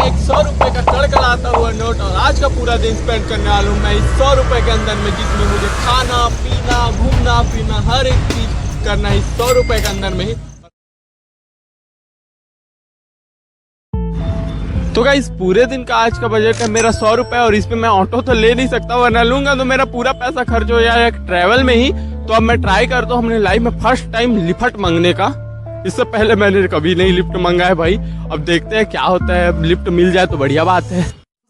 एक 100 रुपए का कड़कड़ाता हुआ नोट और आज का पूरा दिन स्पेंड करने वाला हूँ मैं इस 100 रुपए के अंदर में, जिसमें मुझे खाना पीना घूमना फिरना हर एक चीज करना है इस 100 रुपए के अंदर में ही। तो गाइस पूरे दिन का आज का बजट है मेरा 100 रुपए और इसमें मैं ऑटो तो ले नहीं सकता, वरना लूंगा तो मेरा पूरा पैसा खर्च हो जाएगा ट्रैवल में ही। तो अब मैं ट्राई करता हूँ अपने लाइफ में फर्स्ट टाइम लिफ्ट मांगने का। इससे पहले मैंने कभी नहीं लिफ्ट मांगा है भाई, अब देखते हैं क्या होता है, लिफ्ट मिल जाए तो बढ़िया बात है।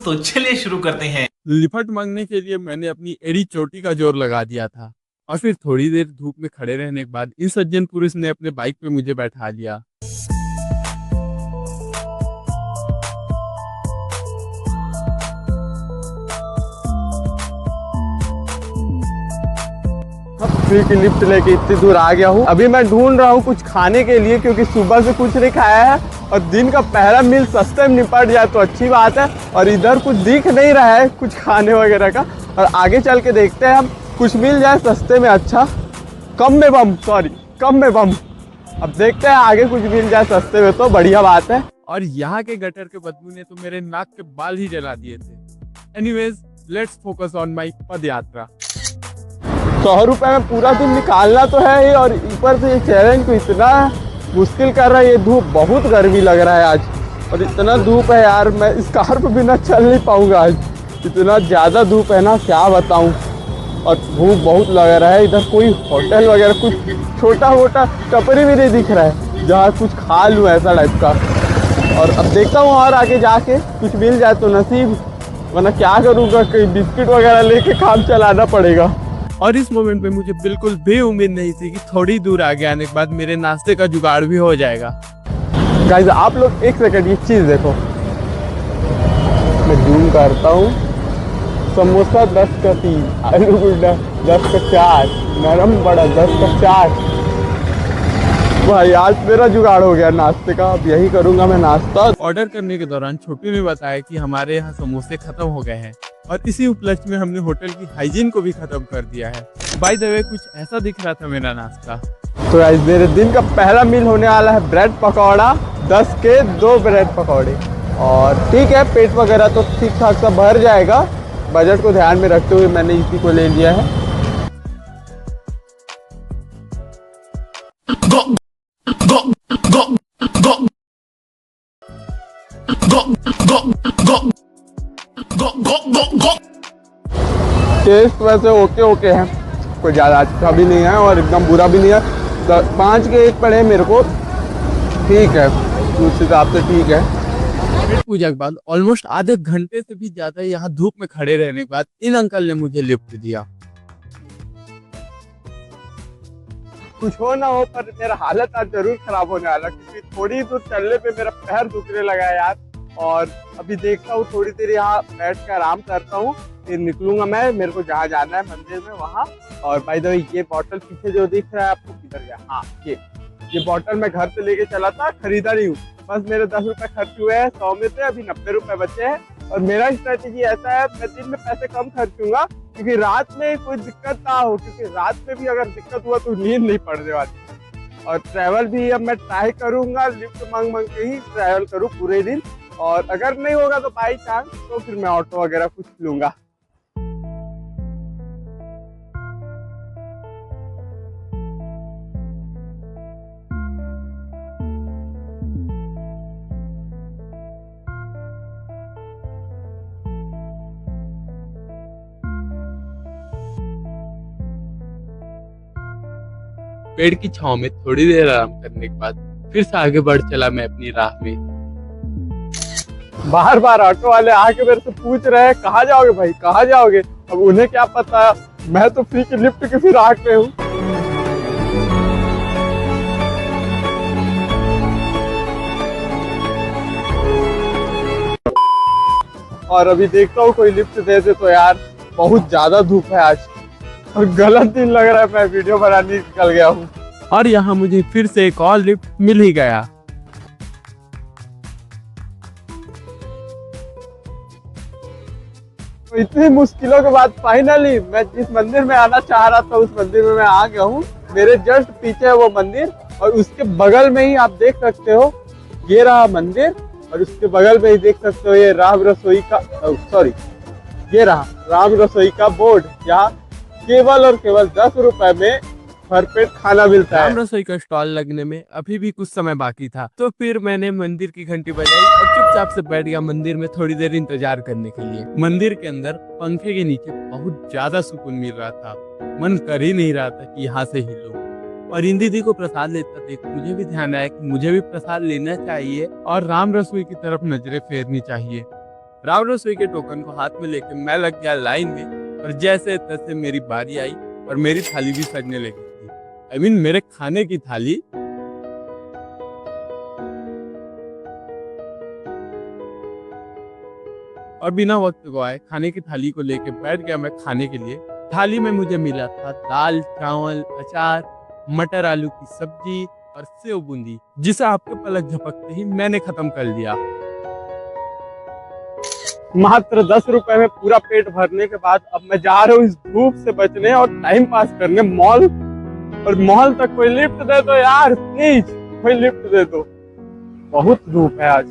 तो चलिए शुरू करते हैं। लिफ्ट मांगने के लिए मैंने अपनी एड़ी चोटी का जोर लगा दिया था और फिर थोड़ी देर धूप में खड़े रहने के बाद इस सज्जन पुरुष ने अपने बाइक पे मुझे बैठा लिया। फ्री की लिफ्ट लेके इतनी दूर आ गया हूँ। अभी मैं ढूंढ रहा हूँ कुछ खाने के लिए, क्योंकि सुबह से कुछ नहीं खाया है और दिन का पहला मील सस्ते में निपट जाए तो अच्छी बात है। और इधर कुछ दिख नहीं रहा है कुछ खाने वगैरह का, और आगे चल के देखते हैं हम कुछ मिल जाए सस्ते में, अच्छा कम में बम। अब देखते हैं आगे कुछ मिल जाए सस्ते में तो बढ़िया बात है। और यहाँ के गटर के बदबू ने तो मेरे नाक के बाल ही जला दिए थे। Anyways let's focus on my पद यात्रा। 100 रुपए में पूरा दिन निकालना तो है ही, और ऊपर से ये चैलेंज को इतना मुश्किल कर रहा है। ये धूप बहुत गर्मी लग रहा है आज, और इतना धूप है यार, मैं इस कार पे बिना चल नहीं पाऊंगा आज, इतना ज़्यादा धूप है ना क्या बताऊं। और भूख बहुत लग रहा है। इधर कोई होटल वगैरह कुछ छोटा मोटा टपरी भी नहीं दिख रहा है जहाँ कुछ खा लूँ ऐसा टाइप का। और अब देखता हूँ और आगे जाके कुछ मिल जाए तो नसीब, वरना क्या करूँगा, कहीं बिस्किट वगैरह लेके काम चलाना पड़ेगा। और इस मोमेंट पे मुझे बिल्कुल भी उम्मीद नहीं थी कि थोड़ी दूर आगे आने के बाद मेरे नाश्ते का जुगाड़ भी हो जाएगा। गाइस आप लोग एक सेकंड ये चीज़ देखो, मैं जूम करता हूँ। समोसा 10 का 3, आलू गुड्डा 10 का 4, नरम बड़ा 10 का 4। भाई आज मेरा जुगाड़ हो गया नाश्ते का, अब यही करूँगा मैं नाश्ता। ऑर्डर करने के दौरान छोटू ने बताया कि हमारे यहाँ समोसे खत्म हो गए हैं, और इसी उपलक्ष्य में हमने होटल की हाइजीन को भी खत्म कर दिया है। बाय द वे कुछ ऐसा दिख रहा था मेरा नाश्ता। तो गाइस मेरे दिन का पहला मील होने वाला है ब्रेड पकौड़ा, 10 के 2 ब्रेड पकौड़े। और ठीक है, पेट वगैरह तो ठीक ठाक सा भर जाएगा। बजट को ध्यान में रखते हुए मैंने इसी को ले लिया है। टेस्ट वैसे ओके है, कोई ज़्यादा अच्छा भी नहीं है और एकदम बुरा भी नहीं है। 5 के 1 पड़े मेरे को, ठीक है उस हिसाब से ठीक है। पूजा के बाद ऑलमोस्ट आधे घंटे से भी ज़्यादा यहाँ धूप में खड़े रहने के बाद इन अंकल ने मुझे लिफ्ट दिया। कुछ हो ना हो पर मेरा हालत आज जरूर खराब होने वाला, क्योंकि थोड़ी दूर चलने पे मेरा पैर दुखने लगा है यार। और अभी देखता हूँ थोड़ी देर यहाँ बैठ कर आराम करता हूँ, फिर निकलूंगा मैं, मेरे को जहाँ जाना है मंदिर में वहाँ। और बाय द वे ये बॉटल पीछे जो दिख रहा है आपको किधर गया, हाँ ये बॉटल मैं घर से लेके चला था, खरीदा नहीं हूँ, बस मेरे 10 रुपए खर्च हुए हैं 100 में से, अभी 90 रुपए बचे हैं। और मेरा स्ट्रेटेजी ऐसा है, मैं दिन में पैसे कम खर्चूंगा क्योंकि रात में कोई दिक्कत ना हो, क्योंकि रात में भी अगर दिक्कत हुआ तो नींद नहीं पड़ने वाली। और ट्रैवल भी अब मैं ट्राई करूंगा लिफ्ट मांग के ही ट्रैवल करूँ पूरे दिन, और अगर नहीं होगा तो बाई चांस तो फिर मैं ऑटो वगैरह कुछ लूंगा। पेड़ की छांव में थोड़ी देर आराम करने के बाद फिर से आगे बढ़ चला मैं अपनी राह में। बार बार ऑटो वाले आके मेरे से पूछ रहे हैं कहाँ जाओगे भाई, कहाँ जाओगे। अब उन्हें क्या पता, मैं तो फ्री की लिफ्ट की फिर आग में हूँ। और अभी देखता हूँ कोई लिफ्ट दे दे तो यार, बहुत ज्यादा धूप है आज और गलत दिन लग रहा है, मैं वीडियो बनाने निकल गया हूँ। और यहाँ मुझे फिर से एक और लिफ्ट मिल ही गया। तो इतनी मुश्किलों के बाद फाइनली मैं जिस मंदिर में आना चाह रहा था उस मंदिर में मैं आ गया हूँ। मेरे जस्ट पीछे है वो मंदिर और उसके बगल में ही आप देख सकते हो ये रहा मंदिर। और उसके बगल में ही देख सकते हो ये राम रसोई का सॉरी ये रहा राम रसोई का बोर्ड। यहाँ केवल और केवल 10 रुपए में भरपेट खाना मिलता है। राम रसोई का स्टॉल लगने में अभी भी कुछ समय बाकी था, तो फिर मैंने मंदिर की घंटी बजाई और चुपचाप से बैठ गया मंदिर में थोड़ी देर इंतजार करने के लिए। मंदिर के अंदर पंखे के नीचे बहुत ज्यादा सुकून मिल रहा था। मन कर ही नहीं रहा था कि यहाँ से हिलूं। और इन दीदी को प्रसाद लेता देख मुझे भी ध्यान आया कि मुझे भी प्रसाद लेना चाहिए और राम रसोई की तरफ नजरें फेरनी चाहिए। राम रसोई के टोकन को हाथ में लेकर मैं लग गया लाइन में, और जैसे तैसे मेरी बारी आई और मेरी थाली भी सजने लगी थी। मेरे खाने की थाली। और बिना वक्त गवाए खाने की थाली को लेके बैठ गया मैं खाने के लिए। थाली में मुझे मिला था दाल, चावल, अचार, मटर आलू की सब्जी और सेव बूंदी, जिसे आपके पलक झपकते ही मैंने खत्म कर लिया। मात्र 10 रुपए में पूरा पेट भरने के बाद अब मैं जा रहा हूँ इस धूप से बचने और टाइम पास करने मॉल। और मॉल तक कोई लिफ्ट दे दो यार, प्लीज कोई लिफ्ट दे दो, बहुत धूप है आज।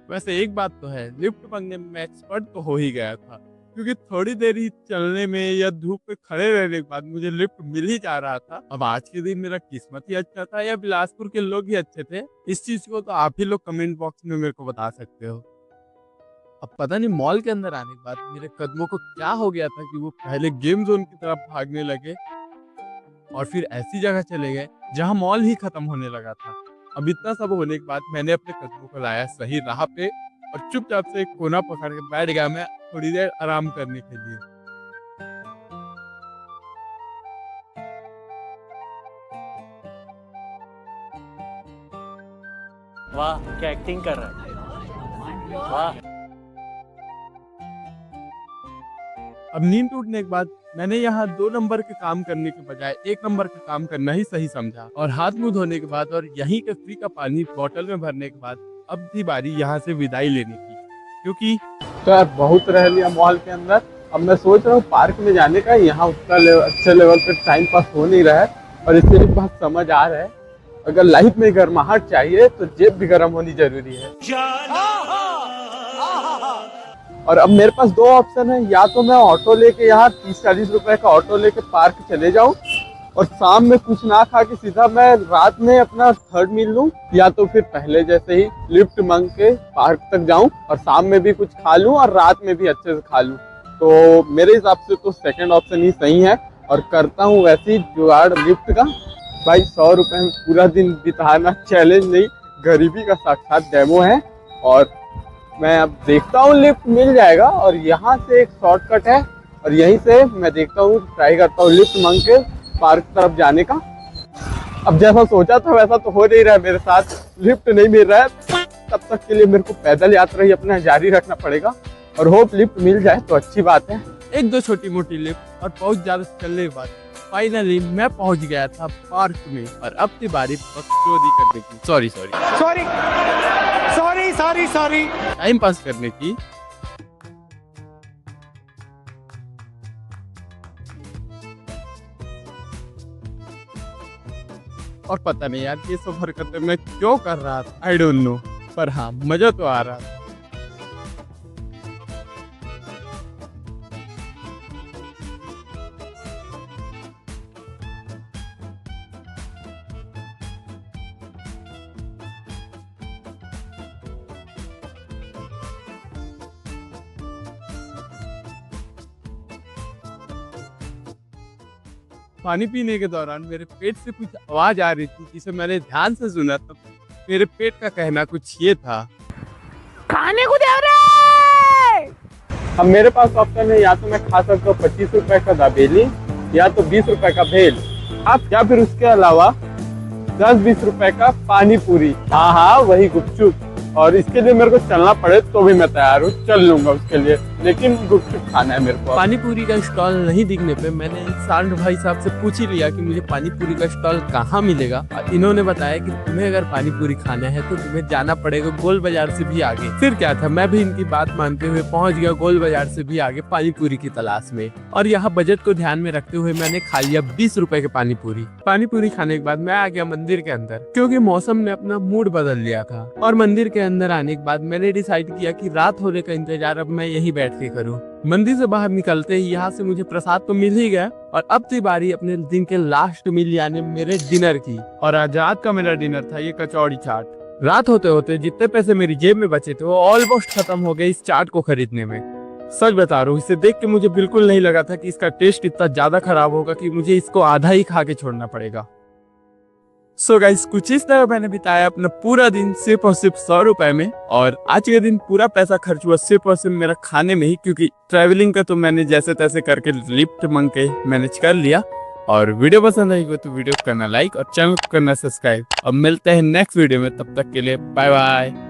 वैसे एक बात तो है, लिफ्ट मांगने में मैं एक्सपर्ट तो हो ही गया था, क्योंकि थोड़ी देर ही चलने में या धूप में खड़े रहने के बाद मुझे लिफ्ट मिल ही जा रहा था। अब आज के दिन मेरा किस्मत ही अच्छा था या बिलासपुर के लोग ही अच्छे थे, इस चीज को तो आप ही लोग कमेंट बॉक्स में मेरे को बता सकते हो। अब पता नहीं मॉल के अंदर आने के बाद मेरे कदमों को क्या हो गया था कि वो पहले गेम जोन की तरफ भागने लगे और फिर ऐसी जगह चले गए जहां मॉल ही खत्म होने लगा था। अब इतना सब होने के बाद मैंने अपने कदमों को लाया सही राह पे और चुपचाप से एक कोना पकड़ के बैठ गया मैं थोड़ी देर आराम करने के लिए। वाह क्या एक्टिंग कर रहा है, वाह। अब नींद टूटने के बाद मैंने यहाँ 2 नंबर के काम करने के बजाय 1 नंबर का काम करना ही सही समझा, और हाथ मुंह धोने के बाद और यहीं के फ्री का पानी बोतल में भरने के बाद अब थी बारी यहाँ से विदाई लेने की, क्योंकि तो यार बहुत रह लिया मॉल के अंदर। अब मैं सोच रहा हूँ पार्क में जाने का, यहाँ उतना अच्छे लेवल पे टाइम पास हो नहीं रहा है। और इससे एक बात समझ आ रहा है, अगर लाइफ में गर्माहट चाहिए तो जेब भी गर्म होनी जरूरी है। और अब मेरे पास 2 ऑप्शन है, या तो मैं ऑटो लेके यहाँ 30-40 रुपए का ऑटो लेके पार्क चले जाऊँ और शाम में कुछ ना खा के सीधा मैं रात में अपना 3rd मील लूँ, या तो फिर पहले जैसे ही लिफ्ट मांग के पार्क तक जाऊँ और शाम में भी कुछ खा लूँ और रात में भी अच्छे से खा लूँ। तो मेरे हिसाब से तो 2nd ऑप्शन ही सही है और करता हूँ वैसे ही जुगाड़ लिफ्ट का। भाई 100 रुपए में पूरा दिन बिताना चैलेंज नहीं, गरीबी का साक्षात डेमो है। और मैं अब देखता हूँ लिफ्ट मिल जाएगा, और यहाँ से एक शॉर्टकट है और यहीं से मैं देखता हूँ, ट्राई करता हूँ लिफ्ट मांग के पार्क तरफ जाने का। अब जैसा सोचा था वैसा तो हो नहीं रहा है मेरे साथ, लिफ्ट नहीं मिल रहा है। तब तक के लिए मेरे को पैदल यात्रा ही अपना जारी रखना पड़ेगा और होप लिफ्ट मिल जाए तो अच्छी बात है। 1-2 छोटी मोटी लिफ्ट और बहुत ज्यादा चलने के बाद फाइनली मैं पहुंच गया था पार्क में, और अब थी बारी बकचोदी करने की, सॉरी टाइम पास करने की। और पता नहीं यार ये सब हरकतें मैं क्यों कर रहा था, आई डोंट नो, पर हाँ मजा तो आ रहा था। पानी पीने के दौरान मेरे पेट से कुछ आवाज आ रही थी, जिसे मैंने ध्यान से सुना तो मेरे पेट का कहना कुछ ये था, खाने को दे रहे। अब मेरे पास ऑप्शन है, या तो मैं खा सकता हूँ 25 रुपए का दाबेली, या तो 20 रुपए का भेल, या फिर उसके अलावा 10-20 रुपए का पानी पूरी, हाँ वही गुपचुप। और इसके लिए मेरे को चलना पड़े तो भी मैं तैयार हूँ, चल लूंगा उसके लिए। लेकिन गुपचुप खाना है मेरे को। पानी पूरी का स्टॉल नहीं दिखने पे मैंने सांड भाई साहब से पूछ ही लिया कि मुझे पानी पूरी का स्टॉल कहाँ मिलेगा। और इन्होंने बताया कि तुम्हें अगर पानी पूरी खाना है तो तुम्हें जाना पड़ेगा गोल बाजार से भी आगे। फिर क्या था, मैं भी इनकी बात मानते हुए पहुंच गया गोल बाजार से भी आगे पानी पूरी की तलाश में। और यहाँ बजट को ध्यान में रखते हुए मैंने खा लिया 20 रुपए के पानी पूरी। पानी पूरी खाने के बाद मैं आ गया मंदिर के अंदर, क्योंकि मौसम ने अपना मूड बदल लिया था। और मंदिर के अंदर आने के बाद मैंने डिसाइड किया कि रात होने का इंतजार अब मैं यहीं बैठ के करूँ। मंदिर से बाहर निकलते ही यहाँ से मुझे प्रसाद तो मिल ही गया, और अब थी बारी अपने दिन के लास्ट मील यानी मेरे डिनर की। और आजाद का मेरा डिनर था ये कचौड़ी चाट। रात होते होते जितने पैसे मेरी जेब में बचे थे वो ऑलमोस्ट खत्म हो गए इस चाट को खरीदने में। सच बता रहा हूँ, इसे देख के मुझे बिल्कुल नहीं लगा था कि इसका टेस्ट इतना ज्यादा खराब होगा कि मुझे इसको आधा ही खा के छोड़ना पड़ेगा। सो गाइस, कुछ इस तरह मैंने बिताया अपना पूरा दिन सिर्फ और सिर्फ 100 रुपए में। और आज के दिन पूरा पैसा खर्च हुआ सिर्फ और सिर्फ मेरा खाने में ही, क्योंकि ट्रैवलिंग का तो मैंने जैसे तैसे करके लिफ्ट मांग के मैनेज कर लिया। और वीडियो पसंद आई हो तो वीडियो को करना लाइक और चैनल को करना सब्सक्राइब। अब मिलते हैं नेक्स्ट वीडियो में, तब तक के लिए बाय बाय।